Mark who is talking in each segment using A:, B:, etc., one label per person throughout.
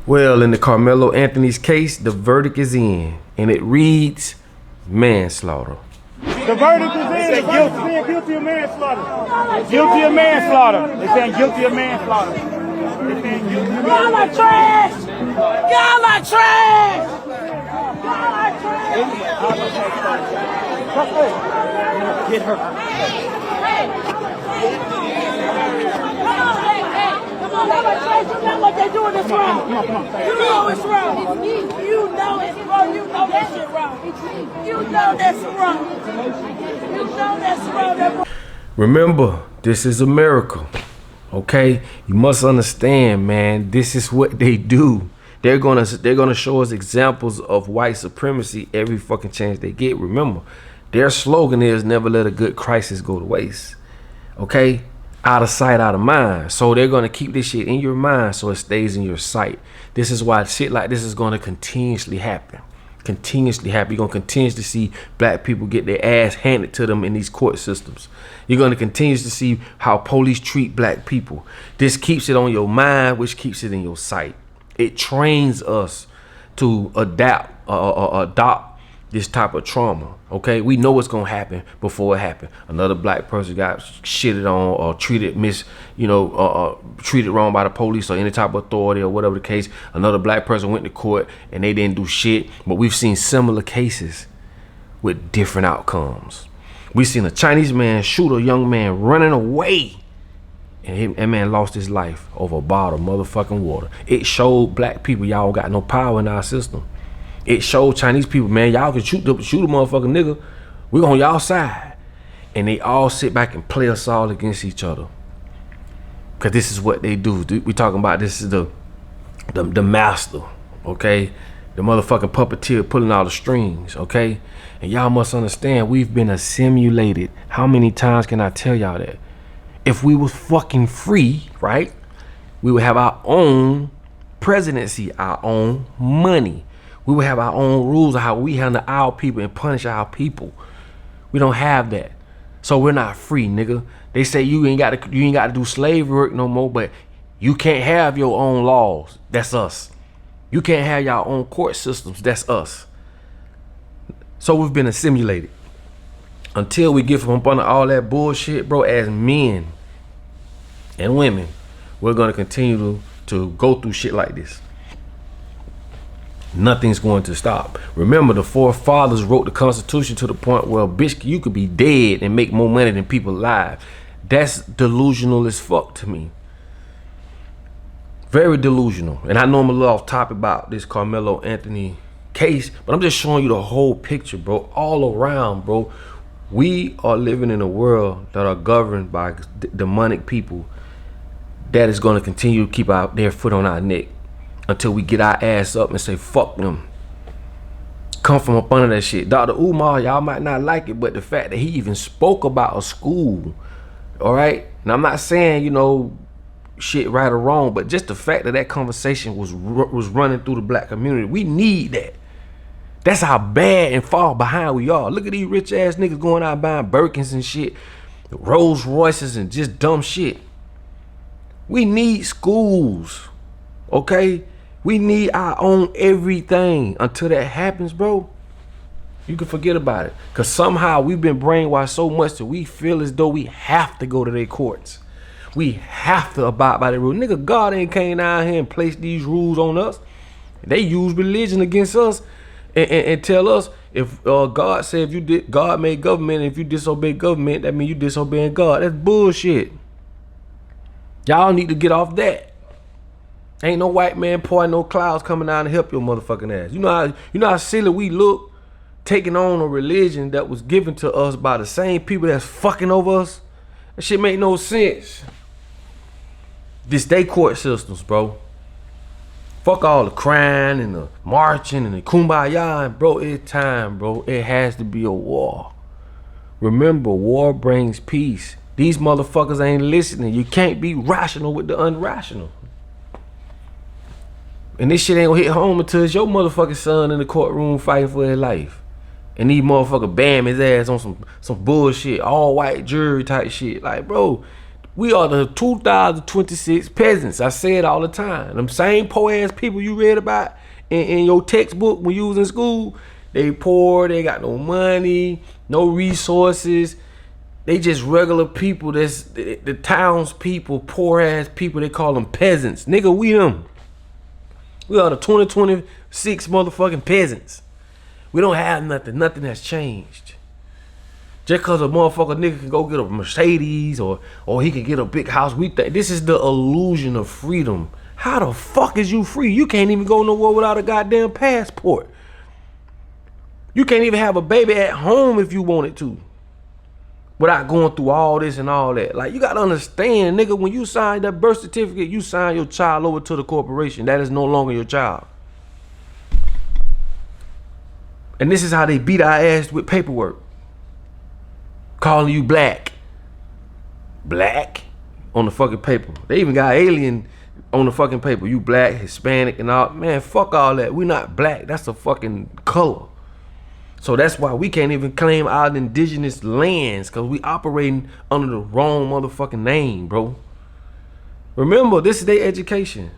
A: Well, in the Karmelo Anthony's case, the verdict is in, and it reads manslaughter.
B: The verdict is in. The guilty. Guilty of manslaughter. Guilty of manslaughter. They're saying guilty of manslaughter.
C: Y'all are trash. Y'all are trash. Y'all are trash.
B: Get her.
C: Y'all are trash. You know what they're doing is wrong. You know it's wrong. You know it's wrong. You know that shit wrong. You know that's wrong. You know that's wrong.
A: Remember, this is America, okay? You must understand, man, this is what they do. They're gonna show us examples of white supremacy every fucking chance they get. Remember, their slogan is never let a good crisis go to waste, okay? Out of sight, out of mind. So they're gonna keep this shit in your mind so it stays in your sight. This is why shit like this is gonna continuously happen. You're gonna continuously see black people get their ass handed to them in these court systems. You're gonna continuously see how police treat black people. This keeps it on your mind, which keeps it in your sight. It trains us to adopt this type of trauma. Okay, we know what's gonna happen before it happened. Another black person got shitted on or treated treated wrong by the police or any type of authority or whatever the case. Another black person went to court and they didn't do shit. But we've seen similar cases with different outcomes. We've seen a Chinese man shoot a young man running away, and that man lost his life over a bottle of motherfucking water. It showed black people y'all got no power in our system. It showed Chinese people, man, y'all can shoot a motherfucking nigga. We on y'all side. And they all sit back and play us all against each other. Cause this is what they do. We talking about this is the master, okay? The motherfucking puppeteer pulling all the strings, okay? And y'all must understand, we've been assimilated. How many times can I tell y'all that? If we was fucking free, right? We would have our own presidency, our own money. We would have our own rules of how we handle our people and punish our people. We don't have that. So we're not free, nigga. They say you ain't got to do slave work no more, but you can't have your own laws. That's us. You can't have your own court systems. That's us. So we've been assimilated. Until we get from up under all that bullshit, bro, as men and women, we're gonna continue to go through shit like this. Nothing's going to stop. Remember, the forefathers wrote the Constitution to the point where, bitch, you could be dead and make more money than people alive. That's delusional as fuck to me. Very delusional. And I know I'm a little off topic about this Karmelo Anthony case, but I'm just showing you the whole picture, bro. All around, bro. We are living in a world that are governed by demonic people that is going to continue to keep their foot on our neck until we get our ass up and say, fuck them. Come from up under that shit. Dr. Umar, y'all might not like it, but the fact that he even spoke about a school, all right? And I'm not saying, shit right or wrong, but just the fact that conversation was running through the black community, we need that. That's how bad and far behind we are. Look at these rich ass niggas going out buying Birkins and shit, Rolls Royces and just dumb shit. We need schools, okay? We need our own everything. Until that happens, bro, you can forget about it. Because somehow we've been brainwashed so much that we feel as though we have to go to their courts. We have to abide by the rules. Nigga, God ain't came down here and placed these rules on us. They use religion against us and tell us if God said God made government, and if you disobey government, that means you disobeying God. That's bullshit. Y'all need to get off that. Ain't no white man pouring no clouds coming down to help your motherfucking ass. You know how silly we look taking on a religion that was given to us by the same people that's fucking over us. That shit make no sense. This day court systems, bro. Fuck all the crying and the marching and the kumbaya, and bro, it's time, bro. It has to be a war. Remember, war brings peace. These motherfuckers ain't listening. You can't be rational with the unrational. And this shit ain't gonna hit home until it's your motherfucking son in the courtroom fighting for his life. And these motherfuckers bam his ass on some bullshit, all white jury type shit. Like, bro, We are the 2026 peasants. I say it all the time. Them same poor ass people you read about in your textbook when you was in school, they poor, they got no money, no resources. They just regular people. That's the townspeople, poor ass people. They call them peasants. Nigga, we them. We are the 2026 motherfucking peasants. We don't have nothing. Nothing has changed. Just cause a motherfucker nigga can go get a Mercedes or he can get a big house, we think this is the illusion of freedom. How the fuck is you free? You can't even go nowhere without a goddamn passport. You can't even have a baby at home if you wanted to, without going through all this and all that. Like, you gotta understand, nigga, when you sign that birth certificate, you sign your child over to the corporation. That is no longer your child. And this is how they beat our ass with paperwork. Calling you black on the fucking paper. They even got alien on the fucking paper. You black, Hispanic, and all. Man, fuck all that. We not black. That's a fucking color. So that's why we can't even claim our indigenous lands, because we operating under the wrong motherfucking name, bro. Remember, this is their education.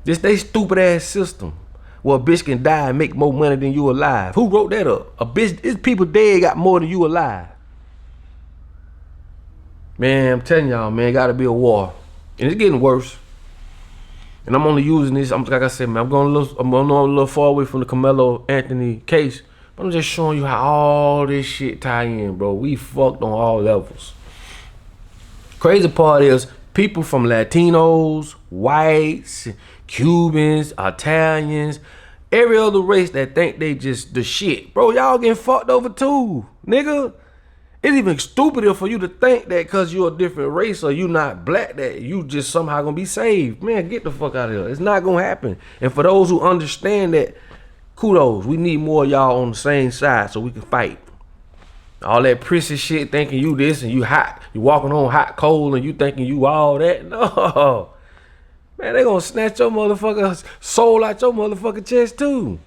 A: This they stupid ass system. Well, a bitch can die and make more money than you alive. Who wrote that up? A bitch, it's people dead got more than you alive. Man, I'm telling y'all, man, gotta be a war. And it's getting worse. And I'm only using this, like I said, man, I'm going a little far away from the Karmelo Anthony case. But I'm just showing you how all this shit tie in, bro. We fucked on all levels. Crazy part is, people from Latinos, whites, Cubans, Italians, every other race that think they just the shit. Bro, y'all getting fucked over too, nigga. It's even stupider for you to think that because you're a different race or you not black that you just somehow gonna be saved. Man, get the fuck out of here. It's not gonna happen. And for those who understand that, kudos. We need more of y'all on the same side so we can fight. All that prissy shit thinking you this and you hot. You walking on hot coal and you thinking you all that. No. Man, they gonna snatch your motherfucking soul out your motherfucking chest too.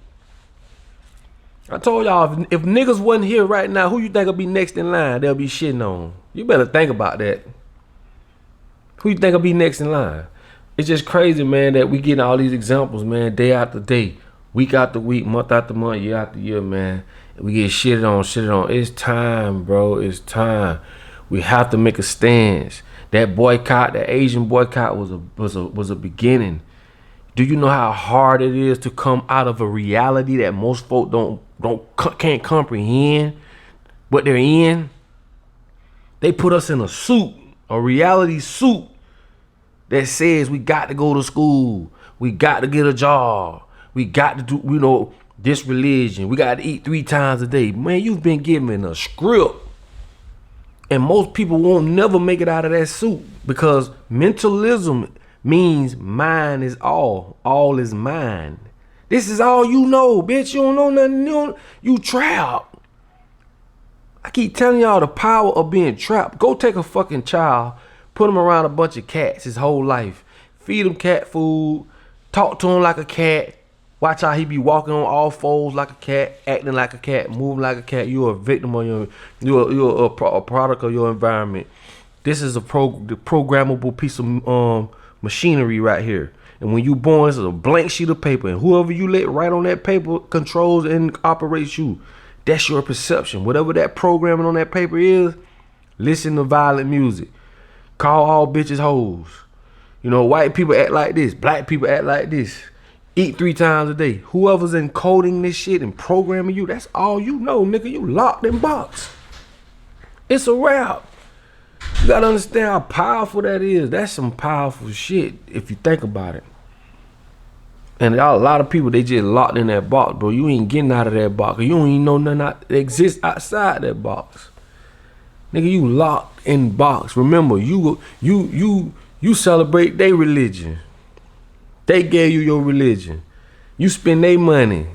A: I told y'all, if niggas wasn't here right now, who you think will be next in line? They'll be shitting on. You better think about that. Who you think will be next in line? It's just crazy, man, that we getting all these examples, man, day after day, week after week, month after month, year after year, man. We get shitted on. It's time, bro. It's time. We have to make a stance. That boycott, that Asian boycott was a beginning. Do you know how hard it is to come out of a reality that most folk can't comprehend what they're in? They put us in a suit, a reality suit that says we got to go to school, we got to get a job, we got to do, this religion, we got to eat 3 times a day. Man, you've been given a script. And most people won't never make it out of that suit, because mentalism means mine is all is mine. This is all you know, bitch. You don't know nothing. You trapped. I keep telling y'all the power of being trapped. Go take a fucking child, put him around a bunch of cats his whole life, feed him cat food, talk to him like a cat, watch how he be walking on all fours like a cat, acting like a cat, moving like a cat. You're a victim of you're a product of your environment. This is the programmable piece of machinery right here. And when you born, it's a blank sheet of paper, and whoever you let write on that paper controls and operates you. That's your perception. Whatever that programming on that paper is, listen to violent music, call all bitches hoes. White people act like this, black people act like this, eat 3 times a day. Whoever's encoding this shit and programming you, that's all you know, nigga. You locked in box. It's a wrap. You gotta understand how powerful that is. That's some powerful shit if you think about it. And a lot of people, they just locked in that box, bro. You ain't getting out of that box. You don't even know nothing that exists outside that box. Nigga, you locked in box. Remember, you celebrate their religion. They gave you your religion. You spend their money.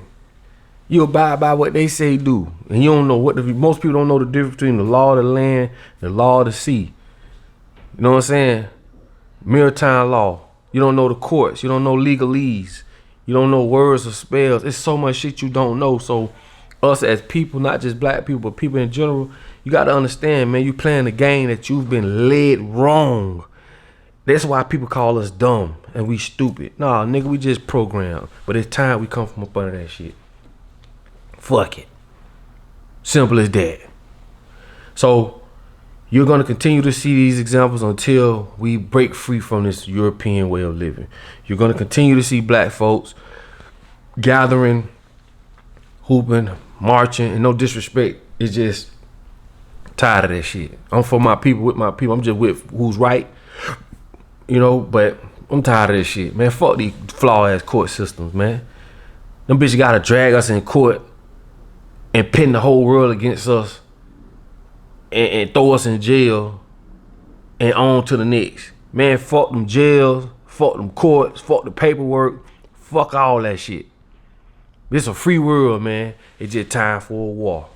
A: You abide by what they say do. And you don't know most people don't know the difference between the law of the land and the law of the sea. You know what I'm saying? Maritime law. You don't know the courts. You don't know legalese. You don't know words or spells. It's so much shit you don't know. So us as people, not just black people, but people in general, you got to understand, man, you playing a game that you've been led wrong. That's why people call us dumb and we stupid. Nah, nigga, we just programmed. But it's time we come from up under that shit. Fuck it. Simple as that. So you're going to continue to see these examples until we break free from this European way of living. You're going to continue to see black folks gathering, hooping, marching, and no disrespect. It's just tired of that shit. I'm for my people, with my people. I'm just with who's right, you know, but I'm tired of this shit, man. Fuck these flawed ass court systems, man. Them bitches gotta drag us in court and pin the whole world against us and throw us in jail and on to the next. Man, fuck them jails, fuck them courts, fuck the paperwork, fuck all that shit. It's a free world, man. It's just time for a war.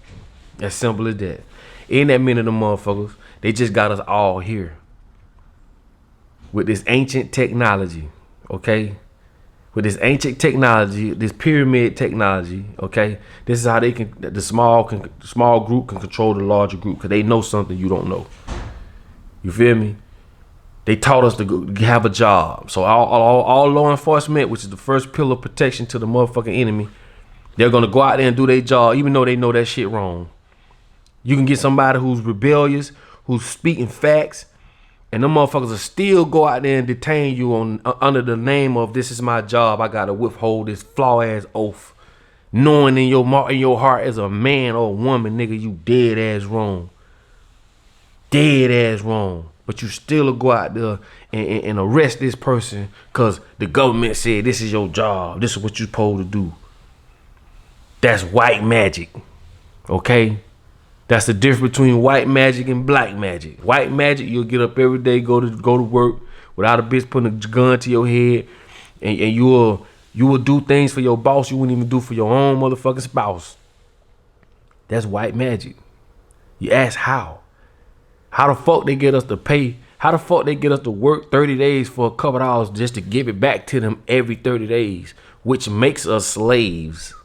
A: As simple as that. Ain't that many of them motherfuckers. They just got us all here with this ancient technology, okay? With this ancient technology, this pyramid technology, okay? This is how they can, the small group can control the larger group because they know something you don't know. You feel me? They taught us to have a job. So all law enforcement, which is the first pillar of protection to the motherfucking enemy, they're gonna go out there and do their job, even though they know that shit wrong. You can get somebody who's rebellious, who's speaking facts, and them motherfuckers will still go out there and detain you on under the name of this is my job. I gotta withhold this flaw ass oath, knowing in your heart as a man or a woman, nigga, you dead ass wrong, dead ass wrong. But you still go out there and arrest this person because the government said this is your job. This is what you're supposed to do. That's white magic, okay? That's the difference between white magic and black magic. White magic, you'll get up every day, go to work without a bitch putting a gun to your head, and you will do things for your boss you wouldn't even do for your own motherfucking spouse. That's white magic. You ask how? How the fuck they get us to pay? How the fuck they get us to work 30 days for a couple hours just to give it back to them every 30 days, which makes us slaves?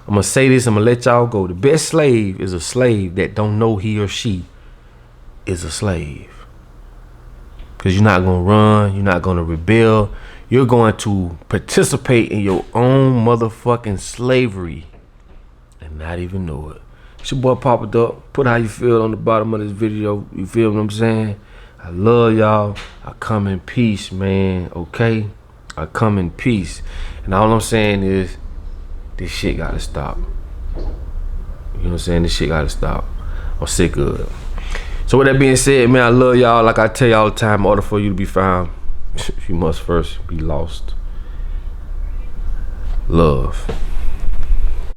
A: I'm gonna say this, I'm gonna let y'all go. The best slave is a slave that don't know he or she is a slave. Because you're not gonna run, you're not gonna rebel, you're going to participate in your own motherfucking slavery and not even know it. It's your boy Papa Duck. Put how you feel on the bottom of this video. You feel what I'm saying? I love y'all. I come in peace, man, okay? I come in peace. And all I'm saying is, this shit gotta stop. You know what I'm saying? This shit gotta stop. I'm sick of it. So with that being said, man, I love y'all. Like I tell y'all all the time, in order for you to be found, you must first be lost. Love.